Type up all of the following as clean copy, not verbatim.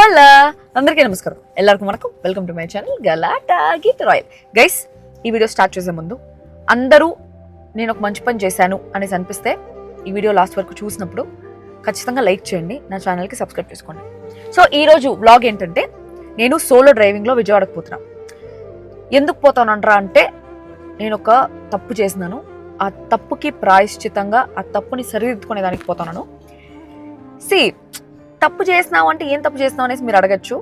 Hello అందరికీ నమస్కారం, ಎಲ್ಲರಿಗೂ వణకం. Welcome to my channel Galatta Geetha Royal. Guys, ఈ వీడియో స్టార్ట్ చేసే ముందు అందరూ నేను ఒక మంచి పని చేశాను అనేసి అనిపిస్తే ఈ వీడియో లాస్ట్ వరకు చూసినప్పుడు ఖచ్చితంగా లైక్ చేయండి, నా ఛానల్కి సబ్స్క్రైబ్ చేసుకోండి. సో ఈరోజు వ్లాగ్ ఏంటంటే, నేను సోలో డ్రైవింగ్లో విజయవాడకు పోతున్నా. ఎందుకు పోతానంటారా అంటే, నేను ఒక తప్పు చేసినాను, ఆ తప్పుకి ప్రాయశ్చితంగా ఆ తప్పుని సరిదిద్దుకునే దానికి పోతున్నాను. తప్పు చేసినావు అంటే ఏం తప్పు చేసినావు అనేసి మీరు అడగచ్చు.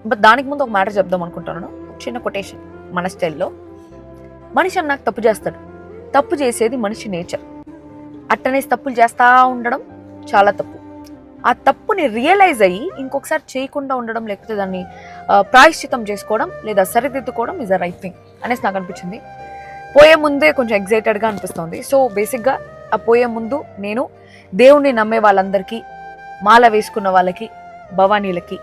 బట్ దానికి ముందు ఒక మ్యాటర్ చెప్దాం అనుకుంటున్నాను. చిన్న కొటేషన్ మన స్టైల్లో. మనిషి అన్నాక తప్పు చేస్తాడు, తప్పు చేసేది మనిషి నేచర్. అట్టనేసి తప్పులు చేస్తూ ఉండడం చాలా తప్పు. ఆ తప్పుని రియలైజ్ అయ్యి ఇంకొకసారి చేయకుండా ఉండడం, లేకపోతే దాన్ని ప్రాయశ్చితం చేసుకోవడం లేదా సరిదిద్దుకోవడం ఈజ్ అ రైట్ థింగ్ అనేసి నాకు అనిపించింది. పోయే ముందే కొంచెం ఎగ్జైటెడ్గా అనిపిస్తుంది. సో బేసిక్గా ఆ పోయే ముందు నేను దేవుణ్ణి నమ్మే వాళ్ళందరికీ, మాల వేసుకున్న వాళ్ళకి, భవానీలకి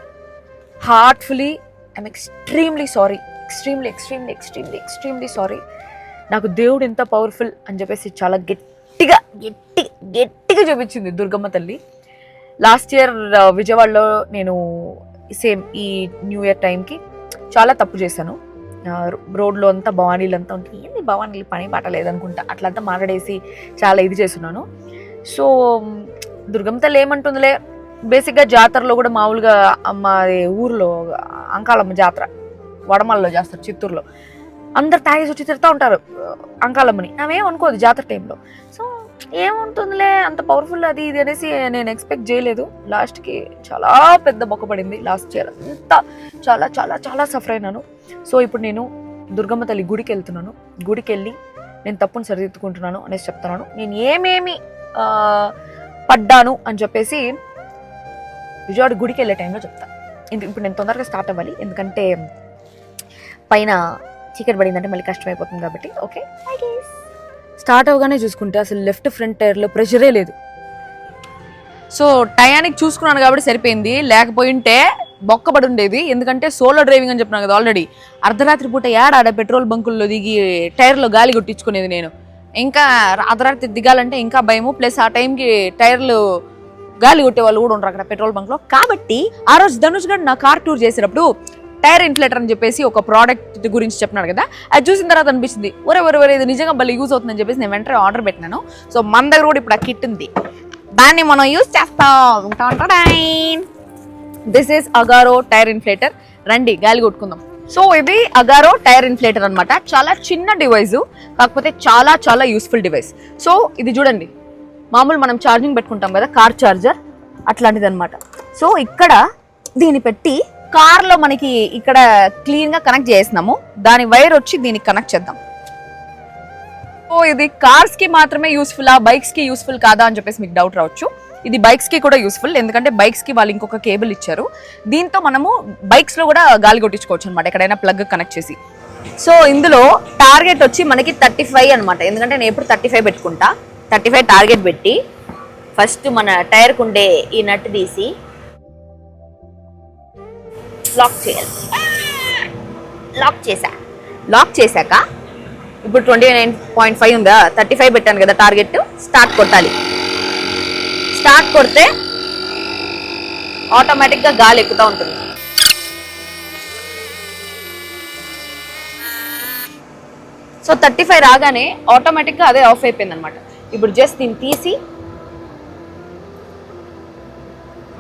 heartfully I'm extremely sorry, extremely sorry. నాకు దేవుడు ఎంత పవర్ఫుల్ అని చెప్పేసి చాలా గట్టిగా చూపించింది దుర్గమ్మ తల్లి. లాస్ట్ ఇయర్ విజయవాడలో నేను సేమ్ ఈ న్యూ ఇయర్ టైంకి చాలా తప్పు చేశాను. రోడ్లో అంతా భవానీలంతా ఉంటే ఏంది భవానీలు పని బాట లేదనుకుంటా అట్లంతా మాట్లాడేసి చాలా ఇది చేస్తున్నాను. సో దుర్గమ్మ తల్లి ఏమంటుందిలే, బేసిక్గా జాతరలో కూడా మామూలుగా మా ఊర్లో అంకాలమ్మ జాతర వడమల్లో చేస్తారు, చిత్తూరులో. అందరు తాగేసి వచ్చి తిరుగుతూ ఉంటారు అంకాలమ్మని. ఆమెం అనుకోదు జాతర టైంలో. సో ఏముంటుందిలే అంత పవర్ఫుల్ అది ఇది అనేసి నేను ఎక్స్పెక్ట్ చేయలేదు. లాస్ట్కి చాలా పెద్ద బొక్క పడింది. లాస్ట్ ఇయర్ అంతా చాలా చాలా చాలా సఫర్ అయినాను. సో ఇప్పుడు నేను దుర్గమ్మ తల్లి గుడికి వెళ్తున్నాను. గుడికి వెళ్ళి నేను తప్పును సరిదిద్దుకుంటున్నాను అనేసి చెప్తున్నాను. నేను ఏమేమి పడ్డాను అని చెప్పేసి విజయవాడ గుడికి వెళ్ళే టైంలో చెప్తాను. ఇప్పుడు నేను తొందరగా స్టార్ట్ అవ్వాలి, ఎందుకంటే పైన చీకటి పడిందంటే మళ్ళీ కష్టమైపోతుంది కాబట్టి. ఓకే, స్టార్ట్ అవ్వగానే చూసుకుంటే అసలు లెఫ్ట్ ఫ్రంట్ టైర్లో ప్రెషరే లేదు. సో టయానికి చూసుకున్నాను కాబట్టి సరిపోయింది, లేకపోయింటే బొక్కబడి ఉండేది. ఎందుకంటే సోలో డ్రైవింగ్ అని చెప్పినాను కదా ఆల్రెడీ. అర్ధరాత్రి పూట ఆడ పెట్రోల్ బంకుల్లో దిగి టైర్లో గాలి కొట్టించుకునేది నేను. ఇంకా అర్ధరాత్రి దిగాలంటే ఇంకా భయము. ప్లస్ ఆ టైంకి టైర్లు గాలి కొట్టే వాళ్ళు కూడా ఉండరు అక్కడ పెట్రోల్ బంక్లో. కాబట్టి ఆ రోజు ధనుష్ గారు నా కార్ టూర్ చేసేటప్పుడు టైర్ ఇన్ఫ్లేటర్ అని చెప్పేసి ఒక ప్రోడక్ట్ గురించి చెప్పినాడు కదా, అది చూసిన తర్వాత అనిపించింది ఒరే ఇది నిజంగా భలే యూజ్ అవుతుందని చెప్పేసి నేను వెంటనే ఆర్డర్ పెట్టినాను. సో మన దగ్గర కూడా ఇప్పుడు ఆ కిట్ ఉంది, దాన్ని మనం యూజ్ చేస్తాం. This is Agaro tyre inflator. రండి గాలి కొట్టుకుందాం. సో ఇది అగారో టైర్ ఇన్ఫ్లేటర్ అనమాట. చాలా చిన్న డివైస్, కాకపోతే చాలా చాలా యూస్ఫుల్ డివైస్. సో ఇది చూడండి, మామూలు మనం ఛార్జింగ్ పెట్టుకుంటాం కదా కార్ ఛార్జర్, అట్లాంటిది అనమాట. సో ఇక్కడ దీన్ని పెట్టి కార్లో మనకి ఇక్కడ క్లీన్గా కనెక్ట్ చేసినాము. దాని వైర్ వచ్చి దీనికి కనెక్ట్ చేద్దాం. సో ఇది కార్స్కి మాత్రమే యూస్ఫుల్, బైక్స్కి యూస్ఫుల్ కాదా అని చెప్పేసి మీకు డౌట్ రావచ్చు. ఇది బైక్స్కి కూడా యూస్ఫుల్, ఎందుకంటే బైక్స్కి వాళ్ళు ఇంకొక కేబుల్ ఇచ్చారు. దీంతో మనము బైక్స్లో కూడా గాలి కొట్టించుకోవచ్చు అనమాట, ఎక్కడైనా ప్లగ్ కనెక్ట్ చేసి. సో ఇందులో టార్గెట్ వచ్చి మనకి 35 అనమాట, ఎందుకంటే నేను ఎప్పుడు 35 పెట్టుకుంటా. 35 టార్గెట్ పెట్టి ఫస్ట్ మన టైర్కు ఉండే ఈ నట్ తీసి లాక్ చేయాలి. లాక్ చేశాక ఇప్పుడు 29.5 ఉందా, 35 పెట్టాను కదా టార్గెట్. స్టార్ట్ కొట్టాలి. స్టార్ట్ కొడితే ఆటోమేటిక్గా గాలి ఎక్కుతూ ఉంటుంది. సో 35 రాగానే ఆటోమేటిక్గా అదే ఆఫ్ అయిపోయింది అనమాట. ఇప్పుడు జస్ట్ దీన్ని తీసి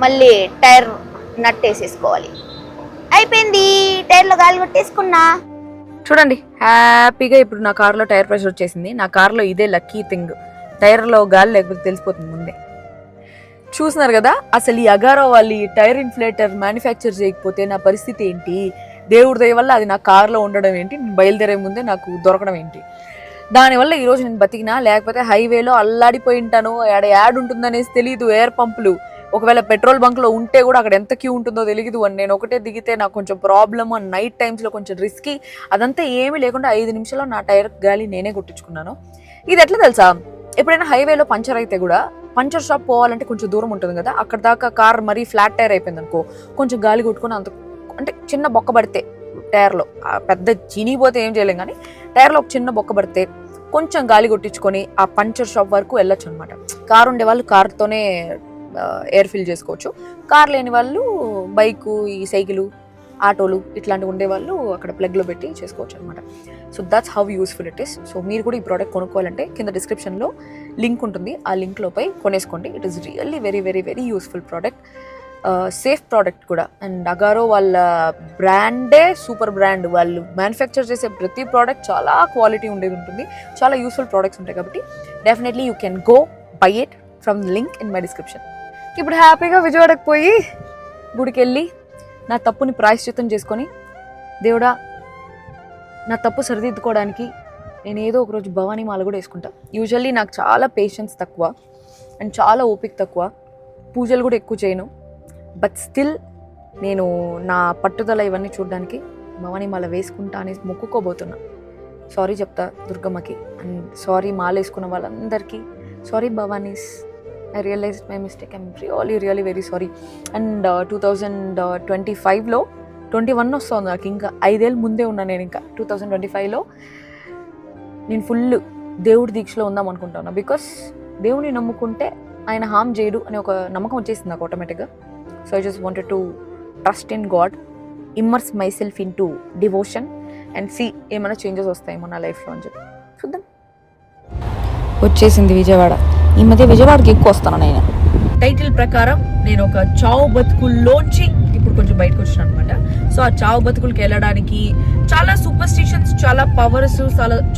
మళ్ళీ టైర్ నట్ వేసేసుకోవాలి. అయిపోయింది, టైర్లో గాలి కొట్టేసుకున్నా. చూడండి హ్యాపీగా ఇప్పుడు నా కార్లో టైర్ ప్రెషర్ వచ్చేసింది. నా కార్లో ఇదే లక్కీ థింగ్, టైర్లో గాలి లేకపోతే తెలిసిపోతుంది ముందే. చూస్తున్నారు కదా, అసలు ఈ అగారో వాళ్ళు ఈ టైర్ ఇన్ఫ్లేటర్ మ్యానుఫ్యాక్చర్ చేయకపోతే నా పరిస్థితి ఏంటి, దేవుడి దయ వల్ల అది నా కార్లో ఉండడం ఏంటి, నేను బయలుదేరే ముందే నాకు దొరకడం ఏంటి. దానివల్ల ఈరోజు నేను బతికినా, లేకపోతే హైవేలో అల్లాడిపోయి ఉంటాను. యాడ్ ఉంటుందనేసి తెలియదు. ఎయిర్ పంపులు ఒకవేళ పెట్రోల్ బంక్లో ఉంటే కూడా అక్కడ ఎంత క్యూ ఉంటుందో తెలియదు. అని నేను ఒకటే దిగితే నాకు కొంచెం ప్రాబ్లమ్, అని నైట్ టైమ్స్లో కొంచెం రిస్కీ. అదంతా ఏమీ లేకుండా 5 నిమిషాల్లో నా టైర్ గాలి నేనే కొట్టించుకున్నాను. ఇది ఎట్లా తెలుసా, ఎప్పుడైనా హైవేలో పంచర్ అయితే కూడా పంచర్ షాప్ పోవాలంటే కొంచెం దూరం ఉంటుంది కదా, అక్కడ దాకా కార్ మరీ ఫ్లాట్ టైర్ అయిపోయింది అనుకో, కొంచెం గాలి కొట్టుకుని అంత అంటే చిన్న బొక్క పడితే టైర్లో, పెద్ద చినిగిపోతే ఏం చేయలేం కానీ టైర్లో ఒక చిన్న బొక్క పడితే కొంచెం గాలి కొట్టించుకొని ఆ పంచర్ షాప్ వరకు వెళ్ళొచ్చు అనమాట. కారు ఉండే వాళ్ళు కార్తోనే ఎయిర్ ఫిల్ చేసుకోవచ్చు, కార్ లేని వాళ్ళు బైకు, ఈ సైకిలు, ఆటోలు ఇట్లాంటివి ఉండేవాళ్ళు అక్కడ ప్లగ్లో పెట్టి చేసుకోవచ్చు అనమాట. So that's how useful it is. So మీరు కూడా ఈ ప్రోడక్ట్ కొనుక్కోవాలంటే కింద డిస్క్రిప్షన్లో లింక్ ఉంటుంది, ఆ లింక్లోపై కొనేసుకోండి. It is really very very very useful product, safe product కూడా. అండ్ అగారో వాళ్ళ బ్రాండే సూపర్ బ్రాండ్. వాళ్ళు మ్యానుఫ్యాక్చర్ చేసే ప్రతి ప్రోడక్ట్ చాలా క్వాలిటీ ఉండేది ఉంటుంది, చాలా యూస్ఫుల్ ప్రోడక్ట్స్ ఉంటాయి. కాబట్టి definitely you can go by it from link in my description. ఇప్పుడు హ్యాపీగా విజయవాడకు పోయి గుడికి వెళ్ళి నా తప్పుని ప్రాయశ్చిత్తం చేసుకొని, దేవుడా నా తప్పు సరిదిద్దుకోవడానికి నేను ఏదో ఒకరోజు భవానీ మాల కూడా వేసుకుంటా. యూజువల్లీ నాకు చాలా పేషెన్స్ తక్కువ అండ్ చాలా ఓపిక తక్కువ, పూజలు కూడా ఎక్కువ చేయను. బట్ స్టిల్ నేను నా పట్టుదల ఇవన్నీ చూడడానికి భవానీ మాల వేసుకుంటా అనేసి మొక్కుకోబోతున్నా. సారీ చెప్తా దుర్గమ్మకి, అండ్ సారీ మాల వేసుకున్న వాళ్ళందరికీ sorry Bhavani's. I realized my mistake. I'm really, really very sorry. And 2025లో 21 వస్తుంది నాకు, ఇంకా 5 ఏళ్ళు ముందే ఉన్నా నేను. ఇంకా 2025లో నేను ఫుల్ దేవుడి దీక్షలో ఉందాం అనుకుంటున్నా. బికాస్ దేవుడిని నమ్ముకుంటే ఆయన హామ్ చేయడు అనే ఒక నమ్మకం వచ్చేసింది నాకు ఆటోమేటిక్గా. So I just wanted to trust in God, immerse myself into devotion and see ఏమైనా చేంజెస్ వస్తాయేమో నా లైఫ్లో అని చెప్పి చూద్దాం. వచ్చేసింది విజయవాడ. ఈ మధ్య విజయవాడకి ఎక్కువ వస్తాను నేను. టైటిల్ ప్రకారం నేను ఒక చావు బతుకుల్లోంచి ఇప్పుడు కొంచెం బయటకు వచ్చాను అనమాట. సో ఆ చావు బతుకులకి వెళ్ళడానికి చాలా సూపర్ స్టిషన్స్, చాలా పవర్స్,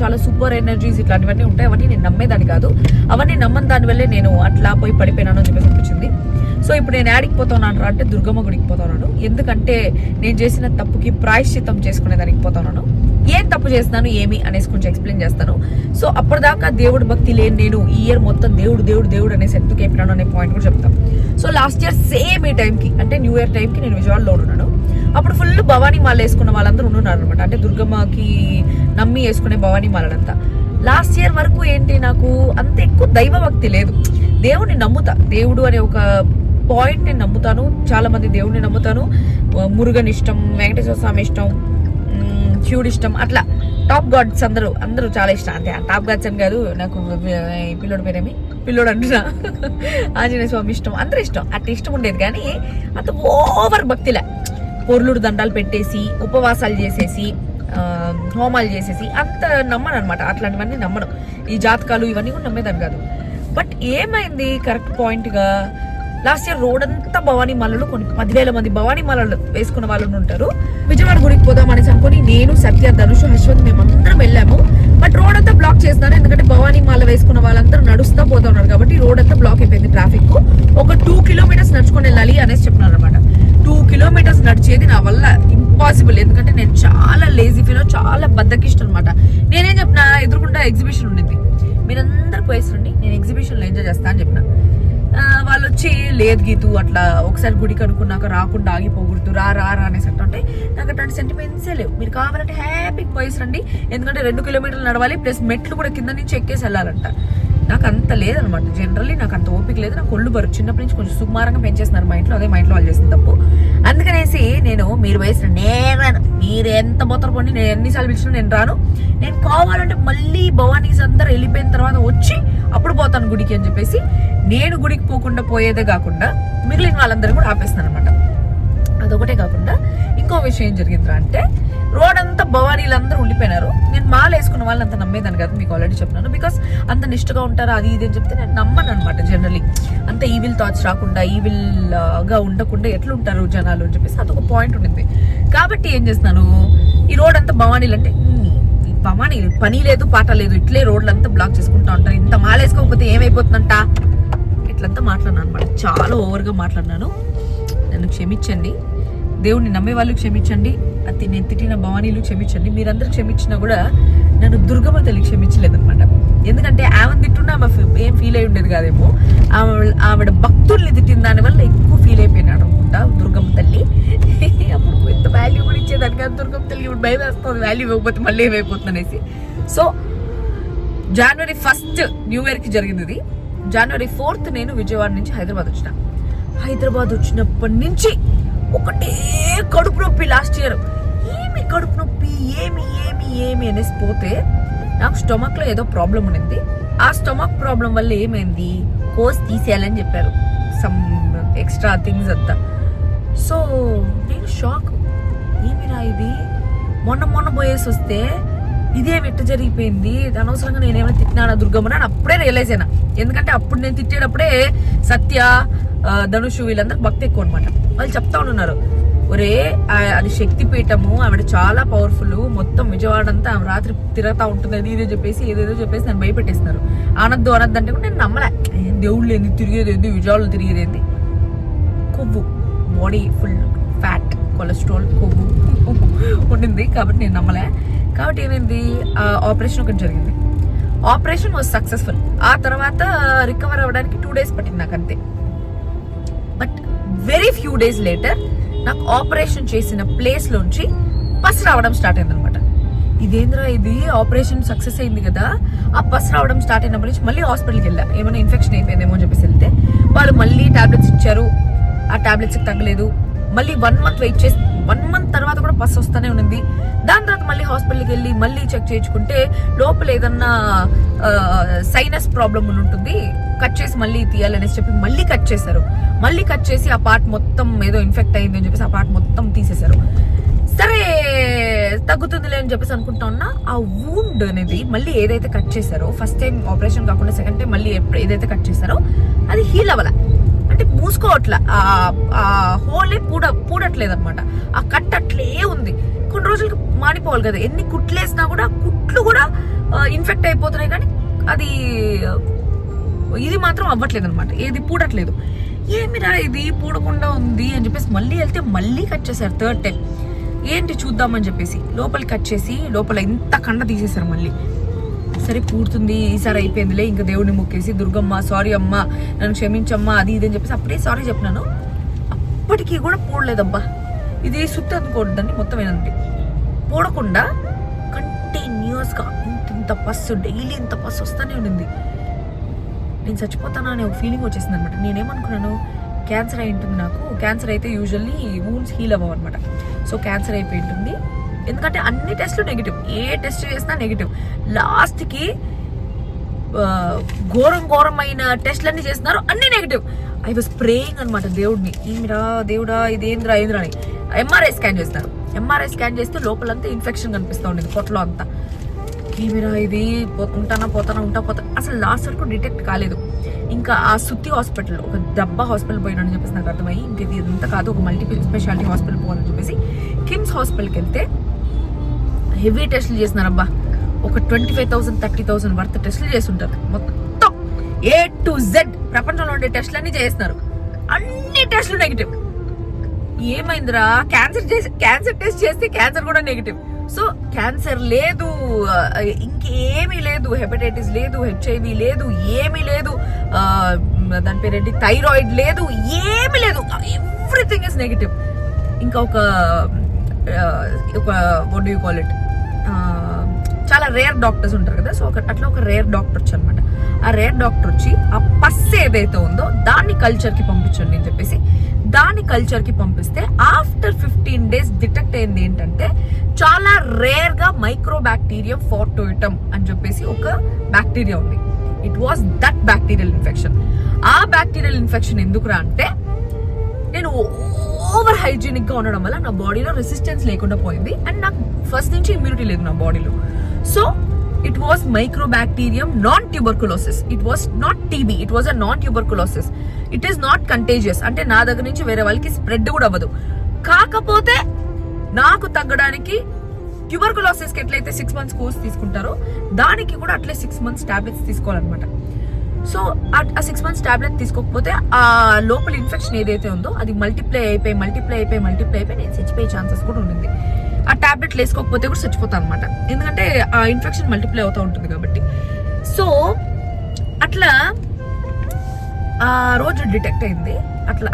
చాలా సూపర్ ఎనర్జీస్ ఇట్లాంటివన్నీ ఉంటాయి. అవన్నీ నేను నమ్మేదాన్ని కాదు, అవన్నీ నమ్మని దానివల్లే నేను అట్లా పోయి పడిపోయినాను అని చెప్పేసి అనిపించింది. సో ఇప్పుడు నేను యాడికి పోతున్నాను అంటే దుర్గమ్మ గుడికి పోతున్నాను. ఎందుకంటే నేను చేసిన తప్పుకి ప్రాయశ్చిత్తం చేసుకునే దానికి పోతున్నాను. ఏం తప్పు చేస్తున్నాను ఏమి అనేసి కొంచెం ఎక్స్ప్లెయిన్ చేస్తాను. సో అప్పటిదాకా దేవుడు భక్తి లేని నేను ఈ ఇయర్ మొత్తం దేవుడు దేవుడు దేవుడు అనేసి ఎందుకు చెప్పినాను అనే పాయింట్ కూడా చెప్తాను. సో లాస్ట్ ఇయర్ సేమ్ ఈ టైంకి, అంటే న్యూ ఇయర్ టైంకి నేను విజయవాడలో ఉన్నాను. అప్పుడు ఫుల్ భవానీ మాల వేసుకున్న వాళ్ళందరూ ఉన్నారు అనమాట. అంటే దుర్గమ్మకి నమ్మి వేసుకునే భవానీ మాలంతా. లాస్ట్ ఇయర్ వరకు ఏంటి, నాకు అంత ఎక్కువ దైవ భక్తి లేదు. దేవుడిని నమ్ముతా, దేవుడు అనే ఒక పాయింట్ నేను నమ్ముతాను. చాలా మంది దేవుడిని నమ్ముతాను. మురుగన్ ఇష్టం, వెంకటేశ్వర స్వామి ఇష్టం, శివుడు ఇష్టం, అట్లా టాప్ గాడ్స్ అందరూ చాలా ఇష్టం. అంతే, టాప్ గాడ్స్ అని కాదు, నాకు పిల్లోడు పేరేమి పిల్లోడు అంటున్నా, ఆంజనేయ స్వామి ఇష్టం, అందరూ ఇష్టం. అట్లా ఇష్టం ఉండేది కానీ అంత ఓవర్ భక్తిలే. పొర్లుడు దండాలు పెట్టేసి, ఉపవాసాలు చేసేసి, హోమాలు చేసేసి అంత నమ్మను అనమాట. అట్లాంటివన్నీ నమ్మను. ఈ జాతకాలు ఇవన్నీ కూడా నమ్మేదాన్ని కాదు. బట్ ఏమైంది, కరెక్ట్ పాయింట్గా లాస్ట్ ఇయర్ రోడ్ అంతా భవానీ మాలలు, కొన్ని 10,000 మంది భవానీ మాలలు వేసుకున్న వాళ్ళు ఉంటారు. విజయవాడ గుడికి పోదాం అనేసి అనుకుని నేను, సత్య, ధనుష్, యశ్వంత్ మేమందరం వెళ్ళాము. బట్ రోడ్ అంతా బ్లాక్ చేస్తున్నారు. ఎందుకంటే భవానీ మాల వేసుకున్న వాళ్ళందరూ నడుస్తూ పోతా ఉన్నారు కాబట్టి రోడ్ అంతా బ్లాక్ అయిపోయింది. ట్రాఫిక్ ఒక 2 కిలోమీటర్స్ నడుచుకొని వెళ్ళాలి అనేసి చెప్తున్నారు అనమాట. 2 కిలోమీటర్స్ నడిచేది నా వల్ల ఇంపాసిబుల్. ఎందుకంటే నేను చాలా లేజీ ఫీల్, చాలా బద్దకిష్టం అనమాట. నేనేం చెప్పిన, ఎదురుకుండా ఎగ్జిబిషన్ ఉండింది, మీరందరూ పోయేసండి, నేను ఎగ్జిబిషన్లో ఎంజాయ్ చేస్తా అని చెప్పిన. వాళ్ళు వచ్చి లేదు గీతు అట్లా ఒకసారి గుడికి అనుకున్నాక రాకుండా ఆగిపోకూడదు, రా రా రా అనేసి అంటే నాకు అట్లాంటి సెంటిమెంట్సే లేవు. మీరు కావాలంటే హ్యాపీగా పోయేసండి, ఎందుకంటే 2 కిలోమీటర్లు నడవాలి, ప్లస్ మెట్లు కూడా కింద నుంచి ఎక్కేసి వెళ్ళాలంట. నాకు అంత లేదనమాట. జనరల్లీ నాకు అంత ఓపిక లేదు. నాకు ఒళ్ళు బరువు చిన్నప్పటి నుంచి కొంచెం సుమారంగా పెంచేస్తున్నారు మా ఇంట్లో. అదే మా ఇంట్లో వాళ్ళు చేసిన తప్పు. అందుకనేసి నేను, మీరు వయసు నేను, మీరు ఎంత బొత్తరపండి, నేను ఎన్నిసార్లు పిలిచినా నేను రాను. నేను కావాలంటే మళ్ళీ భవానీస్ అందరూ వెళ్ళిపోయిన తర్వాత వచ్చి అప్పుడు పోతాను గుడికి అని చెప్పేసి నేను గుడికి పోకుండా పోయేదే కాకుండా మిగిలిన వాళ్ళందరూ కూడా ఆపేస్తున్నాను అనమాట. అదొకటే కాకుండా ఇంకో విషయం ఏం జరిగిందిరా అంటే, రోడ్ అంతా భవానీలందరూ ఉండిపోయినారు. నేను మాల వేసుకున్న వాళ్ళని అంత నమ్మేదాన్ని కాదు, మీకు ఆల్రెడీ చెప్పినాను. బికాస్ అంత నిష్ఠగా ఉంటారా అది ఇది అని చెప్తే నేను నమ్మను అనమాట. జనరలీ అంత ఈవిల్ థాట్స్ రాకుండా, ఈవిల్గా ఉండకుండా ఎట్లుంటారు జనాలు అని చెప్పేసి అదొక పాయింట్ ఉండింది. కాబట్టి ఏం చేస్తున్నాను, ఈ రోడ్ అంతా భవానీలు అంటే భవానీ పని లేదు పాట లేదు, ఇట్లే రోడ్లంతా బ్లాక్ చేసుకుంటా ఉంటారు. ఇంత మాల వేసుకోకపోతే ఏమైపోతుందంట, ఇట్లంతా మాట్లాడినాను అనమాట. చాలా ఓవర్గా మాట్లాడినాను. నన్ను క్షమించండి. దేవుడిని నమ్మే వాళ్ళు క్షమించండి, నేను తిట్టిన భవానీలు క్షమించండి. మీరందరూ క్షమించినా కూడా నన్ను దుర్గమ్మ తల్లి క్షమించలేదనమాట. ఎందుకంటే ఆమెను తిట్టున్నా ఆమె ఏం ఫీల్ అయి ఉండేది కాదేమో, ఆవిడ భక్తుల్ని తిట్టిన దానివల్ల ఎక్కువ ఫీల్ అయిపోయినాడు అనుకుంటా దుర్గమ్మ తల్లి. అప్పుడు ఎంత వాల్యూ కూడా ఇచ్చేదాన్ని కాదు దుర్గమ్మ తల్లి. ఇప్పుడు భయం వేస్తుంది వాల్యూ ఇవ్వకపోతే మళ్ళీ ఏమైపోతుంది అనేసి. సో January 1st న్యూ ఇయర్కి జరిగింది ఇది. January 4th నేను విజయవాడ నుంచి హైదరాబాద్ వచ్చిన. హైదరాబాద్ వచ్చినప్పటి నుంచి ఒకటే కడుపు నొప్పి. లాస్ట్ ఇయర్ ఏమి కడుపు నొప్పి, ఏమి ఏమి ఏమి అనేసి పోతే నాకు స్టొమక్లో ఏదో ప్రాబ్లం ఉండింది. ఆ స్టొమక్ ప్రాబ్లం వల్ల ఏమైంది, కోస్ తీసేయాలని చెప్పారు, సమ్ ఎక్స్ట్రా థింగ్స్ అంతా. సో నేను షాక్, ఏమిరా ఇది, మొన్న పోయేసి వస్తే ఇదే వెట్ట జరిగిపోయింది, అనవసరంగా నేనేమైనా తిట్టినానా దుర్గమ్మని అని అప్పుడే రియలైజ్ అయినా. ఎందుకంటే అప్పుడు నేను తిట్టేటప్పుడే సత్య, ధనుష్ వీళ్ళందరూ భక్తి ఎక్కువ అనమాట. వాళ్ళు చెప్తా ఉన్నారు, ఒరే అది శక్తిపీఠము, ఆవిడ చాలా పవర్ఫుల్, మొత్తం విజయవాడ అంతా ఆమె రాత్రి తిరుగుతూ ఉంటుంది, అది ఇదే చెప్పేసి ఏదేదో చెప్పేసి నన్ను భయపెట్టేస్తున్నారు. అనద్దు అంటే కూడా నేను నమ్మలే. దేవుళ్ళు ఏంది, తిరిగేది ఏంది, విజయవాడలో తిరిగేది ఏంది, కొవ్వు, బాడీ ఫుల్ ఫ్యాట్, కొలెస్ట్రాల్, కొవ్వు ఉండింది కాబట్టి నేను నమ్మలే. కాబట్టి ఏమైంది, ఆపరేషన్ ఒకటి జరిగింది. Operation was successful. ఆ తర్వాత రికవర్ అవ్వడానికి 2 days పట్టింది నాకు అంతే. But very few days later నాకు ఆపరేషన్ చేసిన ప్లేస్ లోంచి పస్ రావడం స్టార్ట్ అయింది అనమాట. ఇదేంద్రా ఇది, ఆపరేషన్ సక్సెస్ అయింది కదా, ఆ పస్ రావడం స్టార్ట్ అయినప్పటి నుంచి మళ్ళీ హాస్పిటల్కి వెళ్ళా, ఏమైనా ఇన్ఫెక్షన్ అయిపోయిందేమో అని చెప్పేసి వెళ్తే వాళ్ళు మళ్ళీ టాబ్లెట్స్ ఇచ్చారు. ఆ టాబ్లెట్స్కి తగ్గలేదు. మళ్ళీ 1 month వెయిట్ చేసి 1 month తర్వాత కూడా పస్ వస్తూనే ఉంది. దాని తర్వాత మళ్ళీ హాస్పిటల్కి వెళ్ళి మళ్ళీ చెక్ చేయించుకుంటే లోపల ఏదన్నా సైనస్ ప్రాబ్లమ్ ఉంటుంది, కట్ చేసి మళ్ళీ తీయాలనేసి చెప్పి మళ్ళీ కట్ చేశారు. మళ్ళీ కట్ చేసి ఆ పార్ట్ మొత్తం ఏదో ఇన్ఫెక్ట్ అయింది అని చెప్పేసి ఆ పార్ట్ మొత్తం తీసేశారు. సరే తగ్గుతుందిలే అని చెప్పేసి అనుకుంటా ఉన్నా. ఆ వూండ్ అనేది మళ్ళీ ఏదైతే కట్ చేశారో, ఫస్ట్ టైం ఆపరేషన్ కాకుండా సెకండ్ టైం మళ్ళీ ఏదైతే కట్ చేశారో అది హీల్ అవ్వాల, అంటే మూసుకోవట్లా, ఆ హోలే పూడట్లేదు అనమాట. ఆ కట్ అట్లే ఉంది. కొన్ని రోజులకి మాడిపోవాలి కదా, ఎన్ని కుట్లేసినా కూడా కుట్లు కూడా ఇన్ఫెక్ట్ అయిపోతున్నాయి, కానీ అది ఇది మాత్రం అవ్వట్లేదు అనమాట, ఏది పూడట్లేదు. ఏమిరా ఇది పూడకుండా ఉంది అని చెప్పేసి మళ్ళీ వెళ్తే మళ్ళీ కట్ చేశారు 3rd time. ఏంటి చూద్దామని చెప్పేసి లోపలికి కట్ చేసి లోపల ఇంత కండ తీసేశారు మళ్ళీ. సరే పూడుతుంది, ఈసారి అయిపోయిందిలే, ఇంకా దేవుడిని మొక్కేసి దుర్గమ్మ సారీ అమ్మ నన్ను క్షమించమ్మా అది ఇది అని చెప్పేసి అప్పుడే సారీ చెప్పినాను. అప్పటికీ కూడా పూడలేదబ్బా. ఇది సుత్తి అనుకోవద్దండి, మొత్తం ఏనండి పూడకుండా కంటిన్యూస్గా ఇంత పస్సు, డైలీ ఇంత పస్సు వస్తూనే ఉండింది. నేను చచ్చిపోతానా అనే ఒక ఫీలింగ్ వచ్చేసింది అనమాట. నేనేమనుకున్నాను, క్యాన్సర్ అయి ఉంటుంది నాకు. క్యాన్సర్ అయితే యూజువల్లీ వూండ్స్ హీల్ అవ్వవు అనమాట. సో క్యాన్సర్ అయిపోయి ఉంటుంది. ఎందుకంటే అన్ని టెస్టులు నెగిటివ్, ఏ టెస్ట్ చేసినా నెగిటివ్. లాస్ట్కి ఘోరమైన టెస్ట్లన్నీ చేస్తున్నారు, అన్ని నెగిటివ్. ఐ వాజ్ ప్రేయింగ్ అనమాట దేవుడిని, ఏమిరా దేవుడా ఇదేంద్రా అని. ఎంఆర్ఐ స్కాన్ చేస్తున్నారు. ఎంఆర్ఐ స్కాన్ చేస్తే లోపలంతా ఇన్ఫెక్షన్ కనిపిస్తూ ఉండేది, పొట్టలో అంతా. ఏమిరా ఇది, పోతా అసలు లాస్ట్ వరకు డిటెక్ట్ కాలేదు. ఇంకా ఆ సుత్తి హాస్పిటల్, ఒక డబ్బా హాస్పిటల్ పోయినాడని చెప్పేసి నాకు అర్థమయ్యి, ఇంక ఇది ఇదంతా కాదు, ఒక మల్టీ స్పెషాలిటీ హాస్పిటల్ పోవాలని చెప్పేసి కిమ్స్ హాస్పిటల్కి వెళ్తే హెవీ టెస్టులు చేసినారబ్బా. ఒక 25,000 30,000 వర్త్ టెస్టులు చేస్తుంటారు. మొత్తం A to Z ప్రపంచంలో ఉండే టెస్టులన్నీ చేస్తున్నారు. అన్ని టెస్టులు నెగిటివ్. ఏమైందిరా, క్యాన్సర్ టెస్ట్ చేస్తే క్యాన్సర్ కూడా నెగిటివ్. సో క్యాన్సర్ లేదు, ఇంకేమీ లేదు, హెపటైటిస్ లేదు, HIV లేదు, ఏమీ లేదు, దాని పేరేంటి థైరాయిడ్ లేదు, ఏమీ లేదు, ఎవ్రీథింగ్ ఇస్ నెగిటివ్. ఇంకా ఒక what do you call it, చాలా రేర్ డాక్టర్స్ ఉంటారు కదా, సో అట్లా ఒక రేర్ డాక్టర్ వచ్చి అనమాట. ఆ రేర్ డాక్టర్ వచ్చి ఆ పస్ ఏదైతే ఉందో దాన్ని కల్చర్కి పంపించండి అని చెప్పేసి దాన్ని కల్చర్కి పంపిస్తే ఆఫ్టర్ 15 days డిటెక్ట్ అయింది ఏంటంటే చాలా రేర్ గా మైక్రో బ్యాక్టీరియం ఫార్టోయిటమ్ అని చెప్పేసి ఒక బ్యాక్టీరియా ఉంది. It was that bacterial infection. ఆ బ్యాక్టీరియల్ ఇన్ఫెక్షన్ ఎందుకురా అంటే, నేను ఓవర్ హైజీనిక్ గా ఉండడం వల్ల నా బాడీలో రెసిస్టెన్స్ లేకుండా పోయింది, అండ్ నాకు ఫస్ట్ నుంచి ఇమ్యూనిటీ లేదు నా బాడీలో. So it was microbacterium non-tuberculosis. It was not TB. It was a non-tuberculosis. It is not contagious. అంటే నా దగ్గర నుంచి వేరే వాళ్ళకి స్ప్రెడ్ కూడా అవ్వదు. కాకపోతే నాకు తగ్గడానికి ట్యూబర్కులోసిస్కి ఎట్లయితే 6 months కోర్స్ తీసుకుంటారో దానికి కూడా అట్లే 6 months టాబ్లెట్స్ తీసుకోవాలన్నమాట. సో ఆ 6 months టాబ్లెట్ తీసుకోకపోతే ఆ లోపల ఇన్ఫెక్షన్ ఏదైతే ఉందో అది మల్టిప్లై అయిపోయి నేను చచ్చిపోయే ఛాన్సెస్ కూడా ఉండింది. ఆ టాబ్లెట్లు వేసుకోకపోతే కూడా చచ్చిపోతాను అనమాట, ఎందుకంటే ఆ ఇన్ఫెక్షన్ మల్టిప్లై అవుతూ ఉంటుంది కాబట్టి. సో అట్లా ఆ రోజు డిటెక్ట్ అయింది.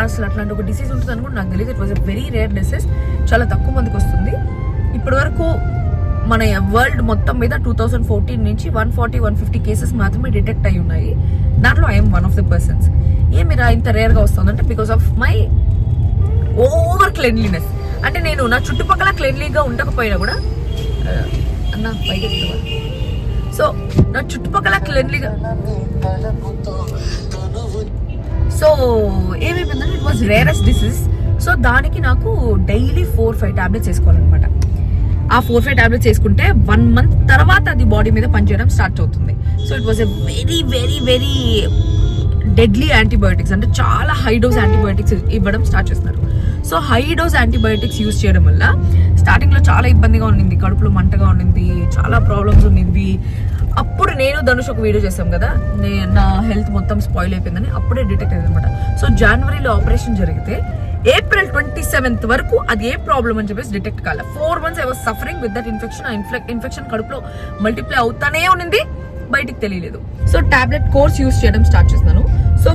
అసలు అట్లాంటి ఒక డిసీజ్ ఉంటుంది అని కూడా నాకు తెలియదు. It was a very rare disease, చాలా తక్కువ మందికి వస్తుంది. ఇప్పటి వరకు మన వరల్డ్ మొత్తం మీద 2014 నుంచి 140-150 కేసెస్ మాత్రమే డిటెక్ట్ అయి ఉన్నాయి. దాంట్లో I'm one of the persons. ఏమిరా ఇంత రేర్గా వస్తుందంటే because of my over cleanliness. అంటే నేను నా చుట్టుపక్కల క్లీన్లీగా ఉండకపోయినా కూడా అన్న పైకి, సో నా చుట్టుపక్కల క్లీన్లీగా, సో ఏమైపోయిందంటే it was rarest disease. So so దానికి నాకు డైలీ 4-5 టాబ్లెట్స్ వేసుకోవాలన్నమాట. ఆ 4-5 టాబ్లెట్స్ వేసుకుంటే 1 month తర్వాత అది బాడీ మీద పనిచేయడం స్టార్ట్ అవుతుంది. So it was a very very very deadly antibiotics, అంటే చాలా హై డోస్ యాంటీబయోటిక్స్ ఇవ్వడం స్టార్ట్ చేస్తున్నారు. So high dose antibiotics use చేయడం వల్ల స్టార్టింగ్లో చాలా ఇబ్బందిగా ఉండింది, కడుపులో మంటగా ఉండింది, చాలా ప్రాబ్లమ్స్ ఉండింది. అప్పుడు నేను ధనుష్ ఒక వీడియో చేసాం కదా, నా హెల్త్ మొత్తం స్పాయిల్ అయిపోయిందని, అప్పుడే డిటెక్ట్ అయింది అనమాట. సో జనవరిలో ఆపరేషన్ జరిగితే April 27th వరకు అది ఏ ప్రాబ్లం అని చెప్పేసి డిటెక్ట్ కాలే. 4 months I was suffering with that infection. ఆ ఇన్ఫెక్షన్ కడుపులో మల్టిప్లై అవుతానే ఉండింది, బయటికి తెలియలేదు. సో టాబ్లెట్ కోర్స్ యూజ్ చేయడం స్టార్ట్ చేస్తున్నాను. సో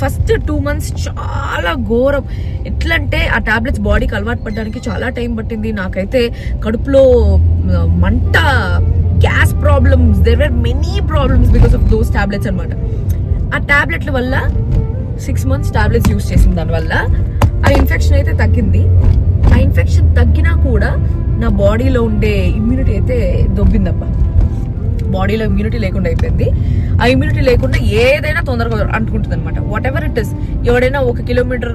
ఫస్ట్ 2 months చాలా ఘోరం. ఎట్లంటే ఆ టాబ్లెట్స్ బాడీకి అలవాటు పడడానికి చాలా టైం పట్టింది. నాకైతే కడుపులో మంట, gas problems, there were many problems because of those tablets అనమాట. ఆ టాబ్లెట్ల వల్ల 6 months టాబ్లెట్స్ యూజ్ చేసిన దానివల్ల ఆ ఇన్ఫెక్షన్ అయితే తగ్గింది. ఆ ఇన్ఫెక్షన్ తగ్గినా కూడా నా బాడీలో ఉండే ఇమ్యూనిటీ అయితే దొబ్బిందబ్బా. బాడీలో ఇమ్యూనిటీ లేకుండా అయిపోయింది. ఆ ఇమ్యూనిటీ లేకుండా ఏదైనా తొందరగా అంటుకుంటుంది అనమాట. వాట్ ఎవర్ ఇట్ ఇస్, ఎవడైనా 1 kilometer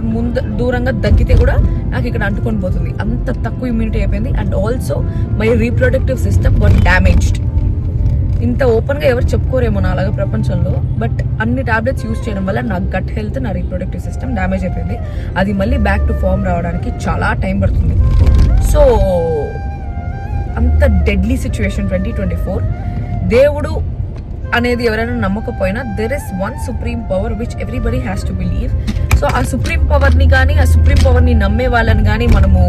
దూరంగా దగ్గితే కూడా నాకు ఇక్కడ అంటుకొని పోతుంది, అంత తక్కువ ఇమ్యూనిటీ అయిపోయింది. And also my reproductive system what damaged. ఇంత ఓపెన్గా ఎవరు చెప్పుకోరేమో నా అలాగా ప్రపంచంలో, బట్ అన్ని టాబ్లెట్స్ యూజ్ చేయడం వల్ల నా గట్ హెల్త్, నా రీప్రొడక్టివ్ సిస్టమ్ డ్యామేజ్ అయిపోయింది. అది మళ్ళీ బ్యాక్ టు ఫామ్ రావడానికి చాలా టైం పడుతుంది. సో అంత డెడ్లీ సిచ్యువేషన్ 2024. దేవుడు అనేది ఎవరైనా నమ్మకపోయినా there is one supreme power which everybody has to believe. So ఆ సుప్రీం పవర్ని కానీ, ఆ సుప్రీం పవర్ని నమ్మే వాళ్ళని కానీ మనము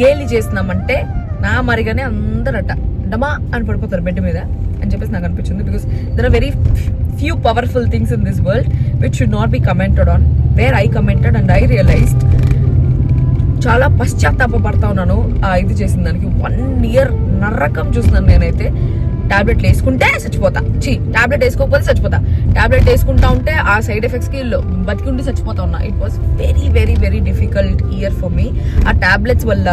గేలి చేసినామంటే నా మరిగానే అందరట డమా అని పడిపోతారు బెడ్ మీద అని చెప్పేసి నాకు అనిపించింది. Because there are very few powerful things in this world which should not be commented on. Where I commented and I realised, చాలా పశ్చాత్తాపడతా ఉన్నాను ఇది చేసిన దానికి. 1 year నరకం చూస్తున్నాను నేనైతే. టాబ్లెట్లు వేసుకుంటే చచ్చిపోతా, టాబ్లెట్ వేసుకోకపోతే చచ్చిపోతా, టాబ్లెట్ వేసుకుంటా ఉంటే ఆ సైడ్ ఎఫెక్ట్స్కి బతికి ఉండి చచ్చిపోతా ఉన్నా. It was very very very difficult year for me. ఆ టాబ్లెట్స్ వల్ల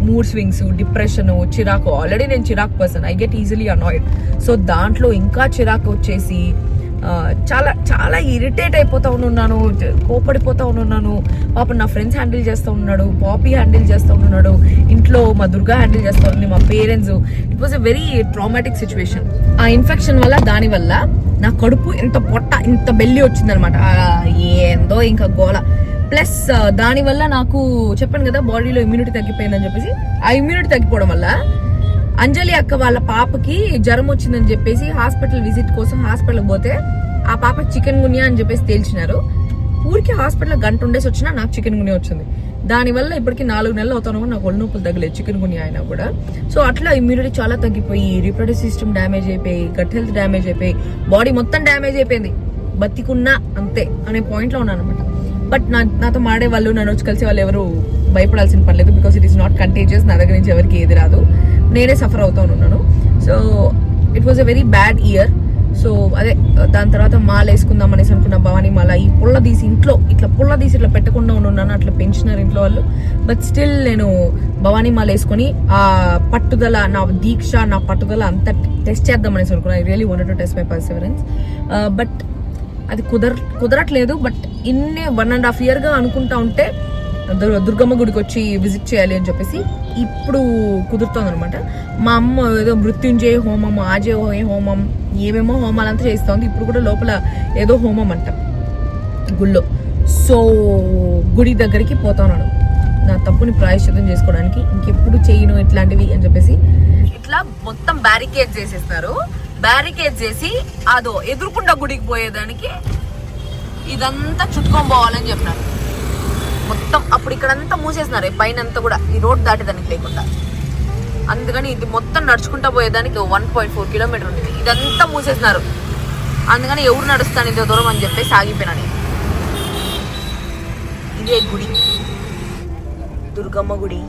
మూడ్ స్వింగ్స్, డిప్రెషన్, చిరాకు. ఆల్రెడీ నేను చిరాకు person, I get easily annoyed. So దాంట్లో ఇంకా చిరాకు వచ్చేసి చాలా చాలా ఇరిటేట్ అయిపోతా ఉన్నాను, కోపడిపోతా ఉన్నాను. పాప నా ఫ్రెండ్స్ హ్యాండిల్ చేస్తూ ఉన్నాడు, పాపీ హ్యాండిల్ చేస్తూ ఉన్నాడు, ఇంట్లో మా దుర్గా హ్యాండిల్ చేస్తూ ఉంది, మా parents. It was a very traumatic situation. ఆ ఇన్ఫెక్షన్ వల్ల, దానివల్ల నా కడుపు ఇంత పొట్ట, ఇంత బెల్లి వచ్చిందనమాట. ఏందో ఇంకా గోల. ప్లస్ దానివల్ల నాకు చెప్పాను కదా బాడీలో ఇమ్యూనిటీ తగ్గిపోయిందని చెప్పేసి, ఆ ఇమ్యూనిటీ తగ్గిపోవడం వల్ల అంజలి అక్క వాళ్ళ పాపకి జ్వరం వచ్చిందని చెప్పేసి హాస్పిటల్ విజిట్ కోసం హాస్పిటల్కి పోతే ఆ పాపకి చికెన్ గున్యా అని చెప్పేసి తేల్చినారు. ఊరికి హాస్పిటల్లో గంట ఉండేసి వచ్చినా నాకు చికెన్ గున్యా వచ్చింది. దానివల్ల ఇప్పటికి 4 నెలలు అవుతాను కూడా నాకు ఒళ్ళు నొప్పులు తగ్గలేదు చికెన్ గున్యా అయినా కూడా. సో అట్లా ఇమ్యూనిటీ చాలా తగ్గిపోయి, రీప్రొడక్టివ్ సిస్టమ్ డ్యామేజ్ అయిపోయి, గట్ హెల్త్ డ్యామేజ్ అయిపోయి, బాడీ మొత్తం డ్యామేజ్ అయిపోయింది. బతికున్నా అంతే అనే పాయింట్లో ఉన్నాను అనమాట. బట్ నాతో మాడే వాళ్ళు, నన్ను వచ్చి కలిసే వాళ్ళు ఎవరు భయపడాల్సిన పర్లేదు. Because it is not contagious. నా దగ్గర నుంచి ఎవరికి ఏది రాదు, నేనే సఫర్ అవుతా ఉన్నాను. So it was a very bad year. So అదే దాని తర్వాత మాల వేసుకుందాం అనేసి అనుకున్న, భవానీ మాల. ఈ పుల్ల తీసి ఇంట్లో ఇట్లా పెట్టకుండా ఉన్నాను, అట్లా పెంచినారు ఇంట్లో వాళ్ళు. బట్ స్టిల్ నేను భవానీ మాల వేసుకొని ఆ పట్టుదల, నా దీక్ష, నా పట్టుదల అంతా టెస్ట్ చేద్దాం అనేసి అనుకున్నాను. I really wanted to test my Perseverance. But అది కుదరట్లేదు. బట్ 1.5 yearగా అనుకుంటా ఉంటే దుర్గమ్మ గుడికి వచ్చి విజిట్ చేయాలి అని చెప్పేసి ఇప్పుడు కుదురుతోంది అనమాట. మా అమ్మ ఏదో మృత్యుంజయ హోమం, ఆజయ హోమం, ఏమేమో హోమాలంతా చేస్తోంది. ఇప్పుడు కూడా లోపల ఏదో హోమం అంట గుళ్ళో. సో గుడి దగ్గరికి పోతున్నాను నా తప్పుని ప్రాయశ్చిత్తం చేసుకోవడానికి. ఇంకెప్పుడు చేయను ఇట్లాంటివి అని చెప్పేసి ఇట్లా మొత్తం బ్యారికేడ్ చేసేస్తారు. బ్యారికేడ్ చేసి అదో ఎదురుకుండా గుడికి పోయేదానికి ఇదంతా చుట్టుకొని పోవాలని చెప్పినారు మొత్తం. అప్పుడు ఇక్కడంతా మూసేసినారు, పైన అంతా కూడా ఈ రోడ్ దాటేదానికి లేకుండా. అందుకని ఇది మొత్తం నడుచుకుంటా పోయేదానికి 1.4 kilometer ఉంది. ఇదంతా మూసేసినారు. అందుకని ఎవరు నడుస్తాను ఇంత దూరం అని చెప్పేసి ఆగిపోయినాను. ఇదే గుడి, దుర్గమ్మ గుడి.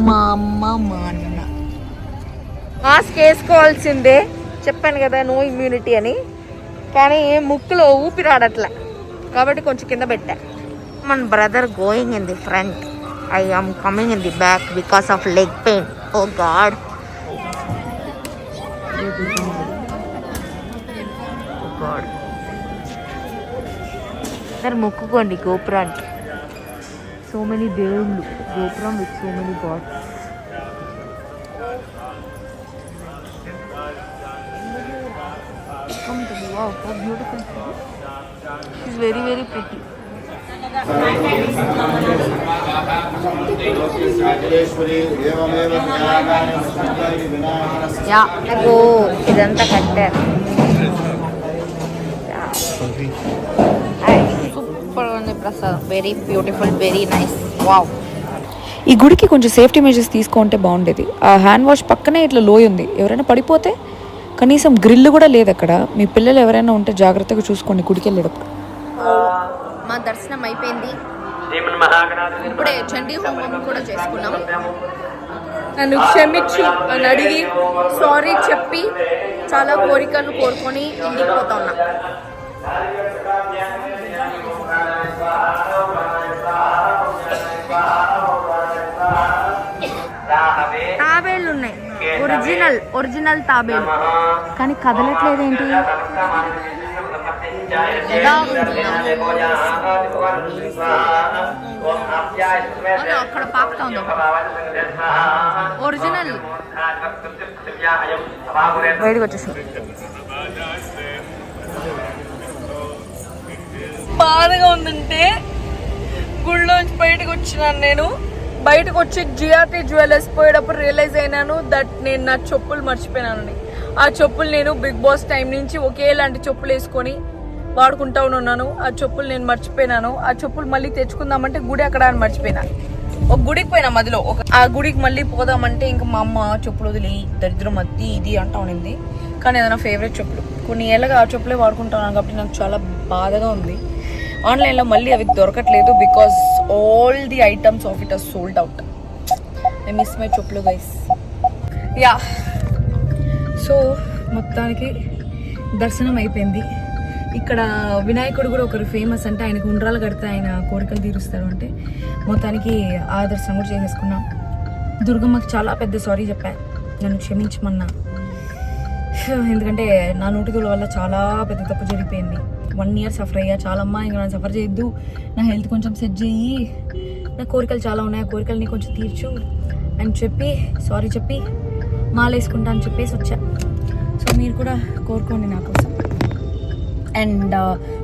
మా అమ్మ, మా అన్న మాస్క్ వేసుకోవాల్సిందే, చెప్పాను కదా నో ఇమ్యూనిటీ అని. కానీ ముక్కులో ఊపిరాడట్లా కాబట్టి కొంచెం కింద పెట్టా. My brother going in the front. I am coming in the back because of leg pain. Oh God. Oh God. అందరు మొక్కుకోండి గోపురానికి. సో మెనీ దేవుళ్ళు, గోపురం with so many gods. Wow, how beautiful she is. She's very, very pretty. Yeah, go. ఇదంతా కట్టారు. Super ఉంది ప్రసాదం. Very beautiful, very nice. Wow. ఈ గుడికి కొంచెం సేఫ్టీ మెజర్స్ తీసుకుంటే బాగుండేది. ఆ హ్యాండ్ వాష్ పక్కనే ఇట్లా లోయ ఉంది. ఎవరైనా పడిపోతే కనీసం గ్రిల్ కూడా లేదు అక్కడ. మీ పిల్లలు ఎవరైనా ఉంటే జాగ్రత్తగా చూసుకోండి గుడికి వెళ్ళేటప్పుడు. మా దర్శనం అయిపోయింది. ఇప్పుడే చండీ హోమం కూడా చేసుకున్నాం. నన్ను క్షమించు అని అడిగి సారీ చెప్పి చాలా కోరికలు కోరుకొని ఇంటికి పోతా ఉన్నా. తాబేళ్ళు ఉన్నాయి, ఒరిజినల్ తాబేలు, కానీ కదలట్లేదేంటి? అక్కడ పాకుతా ఉంది ఒరిజినల్. బయటకు వచ్చేసి బాధగా ఉందంటే గుళ్ళోంచి బయటకు వచ్చినాను. నేను బయటకు వచ్చి జిఆర్టీ జ్యువెలర్స్ పోయేటప్పుడు రియలైజ్ అయినాను దట్ నేను నా చెప్పులు మర్చిపోయినానని. ఆ చెప్పులు నేను బిగ్ బాస్ టైం నుంచి ఒకేలాంటి చెప్పులు వేసుకొని వాడుకుంటా ఉన్నాను. ఆ చెప్పులు నేను మర్చిపోయినాను. ఆ చెప్పులు మళ్ళీ తెచ్చుకుందామంటే గుడి అక్కడ అని మర్చిపోయినా. ఒక గుడికి పోయినా మధ్యలో, ఆ గుడికి మళ్ళీ పోదామంటే ఇంకా మా అమ్మ చెప్పులు వదిలి దరిద్రం అది ఇది అంటా ఉన్నింది. కానీ అది నా ఫేవరెట్ చెప్పులు. కొన్ని ఏళ్ళగా ఆ చెప్పులే వాడుకుంటాను కాబట్టి నాకు చాలా బాధగా ఉంది. ఆన్లైన్లో మళ్ళీ అవి దొరకట్లేదు because all the items of it or sold out. I miss my చెప్పులు గైస్. యా, సో మొత్తానికి దర్శనం అయిపోయింది. ఇక్కడ వినాయకుడు కూడా ఒకరు ఫేమస్ అంటే ఆయనకు ఉండ్రాలు కడితే ఆయన కోరికలు తీరుస్తారు అంటే మొత్తానికి ఆ దర్శనం కూడా చేసేసుకున్నాం. దుర్గమ్మకి చాలా పెద్ద సారీ చెప్పాను, నన్ను క్షమించమన్నా. ఎందుకంటే నా నోటితుల వల్ల చాలా పెద్ద తప్పు జరిగిపోయింది. 1 year సఫర్ అయ్యా. చాలా అమ్మా ఇంకా నన్ను సఫర్ చేయొద్దు, నా హెల్త్ కొంచెం సెట్ చేయి, నా కోరికలు చాలా ఉన్నాయి, ఆ కోరికల్ని కొంచెం తీర్చు అని చెప్పి సారీ చెప్పి మాలేసుకుంటా అని చెప్పేసి వచ్చా. సో మీరు కూడా కోరుకోండి నా కోసం. అండ్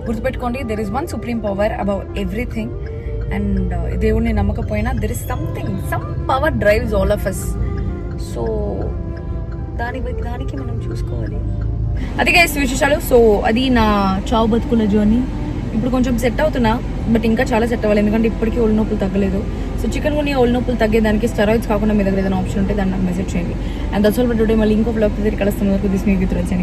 గుర్తుపెట్టుకోండి, there is one supreme power above everything. And దేవుడిని నమ్మకపోయినా there is some power drives all of us. So దానికి మనం చూసుకోవాలి. అది గైస్ విశేషాలు. సో అది నా చావు బతుకుల జర్నీ. ఇప్పుడు కొంచెం సెట్ అవుతున్నా, బట్ ఇంకా చాలా సెట్ అవ్వాలి, ఎందుకంటే ఇప్పటికీ ఒళ్ళు నొప్పులు తగ్గలేదు. సో చికెన్ గుని ఒళ్ళు నొప్పులు తగ్గేదానికి స్టెరాయిడ్స్ కాకుండా మీ దగ్గర ఏదైనా ఆప్షన్ ఉంటే దాన్ని నాకు మెసేజ్ చేయండి. And that's all for today. మళ్ళీ ఇంకో బ్లాగ్ తిరిగి కలుస్తాను. This me with Rachana.